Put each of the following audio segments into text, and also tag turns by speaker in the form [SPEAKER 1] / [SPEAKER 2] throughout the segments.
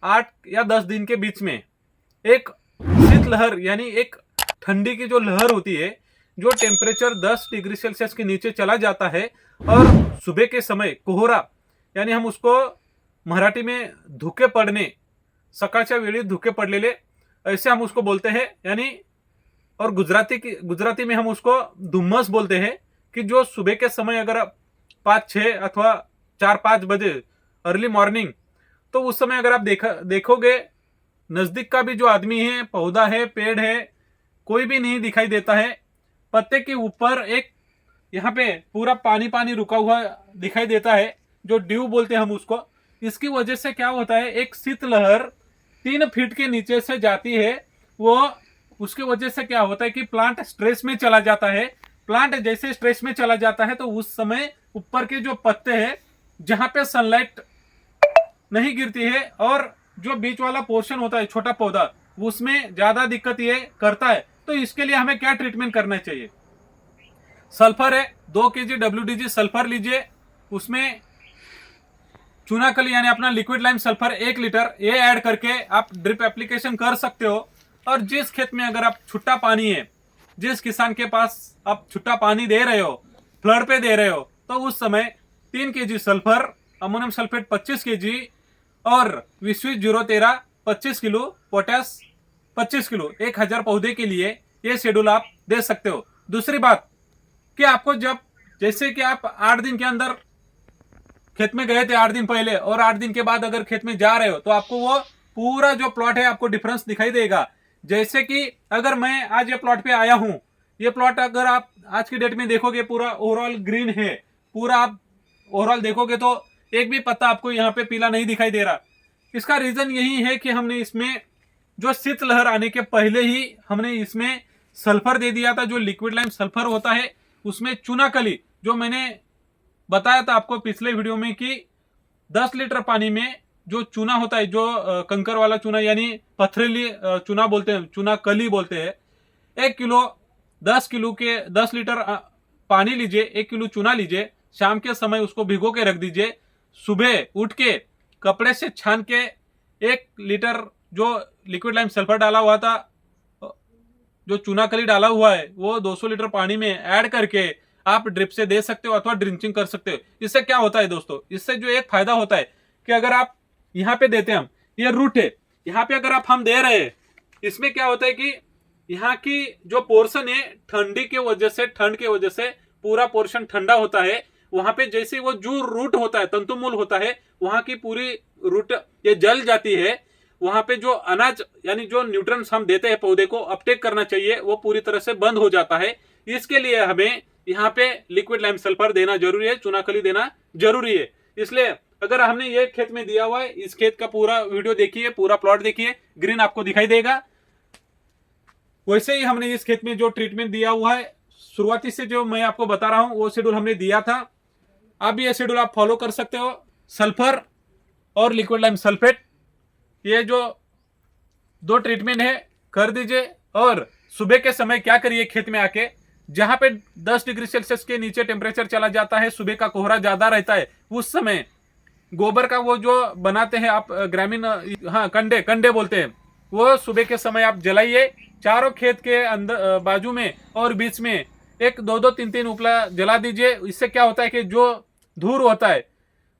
[SPEAKER 1] 8 या 10 दिन के बीच में एक शीतलहर यानी एक ठंडी की जो लहर होती है, जो टेम्परेचर 10 डिग्री सेल्सियस के नीचे चला जाता है और सुबह के समय कोहरा यानी हम उसको मराठी में धुके पडणे, सकाळच्या वेळी धुके पडलेले ऐसे हम उसको बोलते हैं। यानी और गुजराती में हम उसको धुम्मस बोलते हैं कि जो सुबह के समय अगर 5-6 अथवा 4-5 बजे अर्ली मॉर्निंग, तो उस समय अगर आप देखोगे नजदीक का भी जो आदमी है, पौधा है, पेड़ है, कोई भी नहीं दिखाई देता है। पत्ते के ऊपर एक यहाँ पे पूरा पानी पानी रुका हुआ दिखाई देता है, जो ड्यू बोलते हैं हम उसको। इसकी वजह से क्या होता है, एक शीतलहर 3 फीट के नीचे से जाती है। वो उसकी वजह से क्या होता है कि प्लांट स्ट्रेस में चला जाता है। प्लांट जैसे स्ट्रेस में चला जाता है तो उस समय ऊपर के जो पत्ते हैं, जहां पे सनलाइट नहीं गिरती है और जो बीच वाला पोर्शन होता है छोटा पौधा, उसमें ज्यादा दिक्कत ये करता है। तो इसके लिए हमें क्या ट्रीटमेंट करना चाहिए? सल्फर है 2 kg WDG सल्फर लीजिए, उसमें चूनाकली यानी अपना लिक्विड लाइम सल्फर 1 लीटर ये ऐड करके आप ड्रिप एप्लीकेशन कर सकते हो। और जिस खेत में अगर आप छुट्टा पानी है, जिस किसान के पास आप छुट्टा पानी दे रहे हो, फ्लड पे दे रहे हो, तो उस समय 3 kg sulphur, ammonium sulphate 25 kg और 20-013 25 किलो, पोटैश 25 किलो 1000 पौधे के लिए ये शेड्यूल आप दे सकते हो। दूसरी बात कि आपको जब जैसे कि आप 8 दिन के अंदर खेत में गए थे 8 दिन पहले और 8 दिन के बाद अगर खेत में जा रहे हो, तो आपको वो पूरा जो प्लॉट है आपको डिफरेंस दिखाई देगा। जैसे कि अगर मैं आज ये प्लॉट पे आया हूं, ये प्लॉट अगर आप आज की डेट में देखोगे पूरा ओवरऑल ग्रीन है, पूरा आप ओवरऑल देखोगे तो एक भी पत्ता आपको यहाँ पे पीला नहीं दिखाई दे रहा। इसका रीजन यही है कि हमने इसमें जो शीतलहर आने के पहले ही हमने इसमें सल्फर दे दिया था। जो लिक्विड लाइम सल्फर होता है उसमें चूनाकली, जो मैंने बताया था आपको पिछले वीडियो में कि 10 लीटर पानी में जो चूना होता है, जो कंकर वाला चूना यानी पथरीली चूना बोलते हैं, चूना कली बोलते हैं, 1 किलो 10 लीटर पानी लीजिए, 1 किलो चूना लीजिए, शाम के समय उसको भिगो के रख दीजिए, सुबह उठ के कपड़े से छान के 1 लीटर जो लिक्विड लाइम सल्फर डाला हुआ था, जो चूना कली डाला हुआ है, वो 200 लीटर पानी में ऐड करके आप ड्रिप से दे सकते हो अथवा ड्रिंचिंग कर सकते हो। इससे क्या होता है दोस्तों, इससे जो एक फायदा होता है कि अगर आप यहाँ पे देते हैं, हम ये रूट है, यहाँ पे अगर आप हम दे रहे हैं, इसमें क्या होता है कि यहाँ की जो पोर्शन है ठंड की वजह से पूरा पोर्शन ठंडा होता है। वहां पे जैसे वो जो रूट होता है, तंतुमूल होता है, वहां की पूरी रूट ये जल जाती है। वहां पे जो अनाज यानी जो न्यूट्रिएंट्स हम देते हैं पौधे को अपटेक करना चाहिए, वो पूरी तरह से बंद हो जाता है। इसके लिए हमें यहाँ पे लिक्विड लाइम सल्फर देना जरूरी है, चूनाकली देना जरूरी है। इसलिए अगर हमने ये खेत में दिया हुआ है, इस खेत का पूरा वीडियो देखिए, पूरा प्लॉट देखिए, ग्रीन आपको दिखाई देगा। वैसे ही हमने इस खेत में जो ट्रीटमेंट दिया हुआ है, शुरुआती से जो मैं आपको बता रहा हूं वो शेड्यूल हमने दिया था। अब भी ये शेड्यूल आप फॉलो कर सकते हो। सल्फर और लिक्विड लाइम सल्फेट, ये जो 2 ट्रीटमेंट है कर दीजिए। और सुबह के समय क्या करिए, खेत में आके जहां पे 10 डिग्री सेल्सियस के नीचे टेम्परेचर चला जाता है, सुबह का कोहरा ज्यादा रहता है, उस समय गोबर का वो जो बनाते हैं आप ग्रामीण, हाँ कंडे बोलते हैं, वो सुबह के समय आप जलाइए। चारों खेत के अंदर बाजू में और बीच में एक 2-2 3-3 उपला जला दीजिए। इससे क्या होता है कि जो धूल होता है,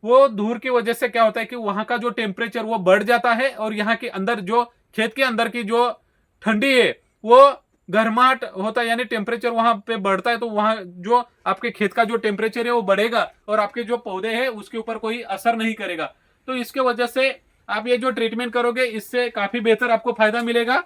[SPEAKER 1] वो धूल की वजह से क्या होता है कि वहां का जो टेम्परेचर वो बढ़ जाता है और यहाँ के अंदर जो खेत के अंदर की जो ठंडी है वो गर्माहट होता है, यानी टेम्परेचर वहां पे बढ़ता है। तो वहां जो आपके खेत का जो टेम्परेचर है वो बढ़ेगा और आपके जो पौधे हैं उसके ऊपर कोई असर नहीं करेगा। तो इसके वजह से आप ये जो ट्रीटमेंट करोगे, इससे काफी बेहतर आपको फायदा मिलेगा।